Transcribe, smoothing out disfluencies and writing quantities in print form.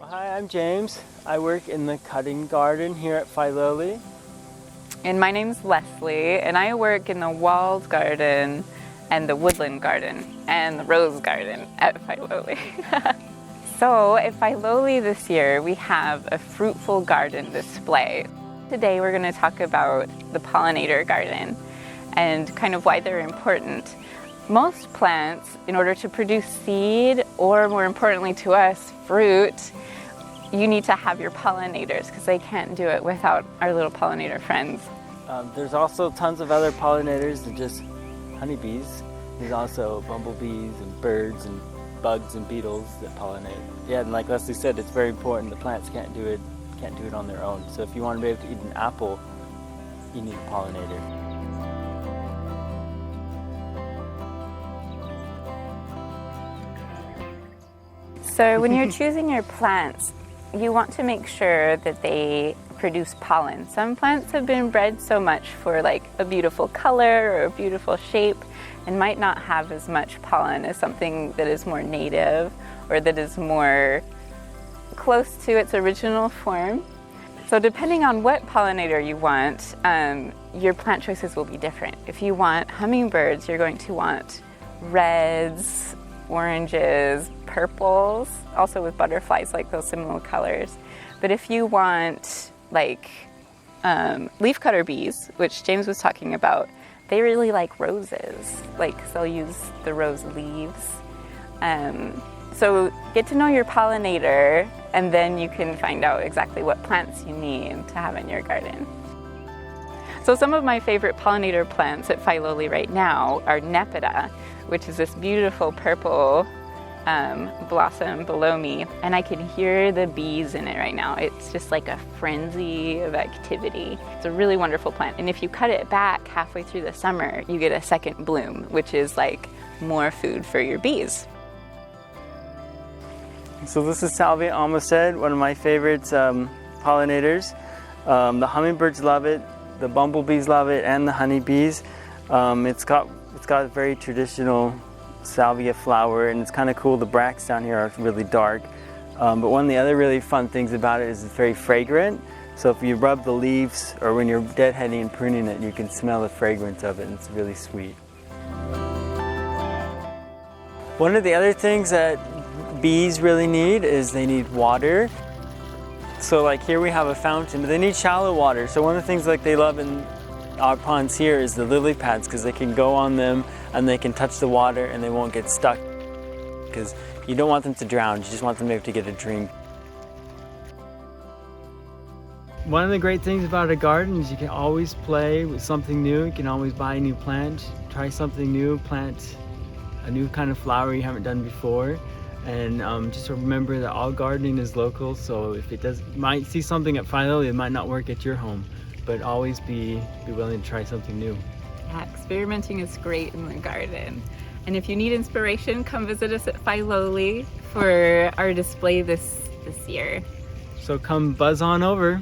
Hi, I'm James. I work in the cutting garden here at Filoli. And my name's Leslie, and I work in the walled garden and the woodland garden and the rose garden at Filoli. So at Filoli this year, we have a fruitful garden display. Today we're going to talk about the pollinator garden and kind of why they're important. Most plants, in order to produce seed, or more importantly to us, fruit, you need to have your pollinators because they can't do it without our little pollinator friends. There's also tons of other pollinators than just honeybees. There's also bumblebees and birds and bugs and beetles that pollinate. Yeah, and like Leslie said, it's very important. The plants can't do it on their own. So if you want to be able to eat an apple, you need a pollinator. So when you're choosing your plants, you want to make sure that they produce pollen. Some plants have been bred so much for like a beautiful color or a beautiful shape and might not have as much pollen as something that is more native or that is more close to its original form. So depending on what pollinator you want, your plant choices will be different. If you want hummingbirds, you're going to want reds, oranges, purples, also with butterflies, like those similar colors. But if you want like leafcutter bees, which James was talking about, they really like roses, like they'll use the rose leaves. So get to know your pollinator, and then you can find out exactly what plants you need to have in your garden. So some of my favorite pollinator plants at Filoli right now are Nepeta, which is this beautiful purple blossom below me, and I can hear the bees in it right now. It's just like a frenzy of activity. It's a really wonderful plant, and if you cut it back halfway through the summer, you get a second bloom, which is like more food for your bees. So this is Salvia Almosted, one of my favorite pollinators. The hummingbirds love it, the bumblebees love it, and the honeybees. It's got a very traditional salvia flower, and it's kind of cool. The bracts down here are really dark. But one of the other really fun things about it is it's very fragrant. So if you rub the leaves, or when you're deadheading and pruning it, you can smell the fragrance of it, and it's really sweet. One of the other things that bees really need is they need water. So like here we have a fountain, but they need shallow water. So one of the things like they love in our ponds here is the lily pads, because they can go on them and they can touch the water and they won't get stuck, because you don't want them to drown, you just want them to be able to get a drink. One of the great things about a garden is you can always play with something new. You can always buy a new plant, try something new, plant a new kind of flower you haven't done before. And just remember that all gardening is local, so if it does, you might see something at Filoli, it might not work at your home, but always be willing to try something new. Yeah, experimenting is great in the garden. And if you need inspiration, come visit us at Filoli for our display this year. So come buzz on over.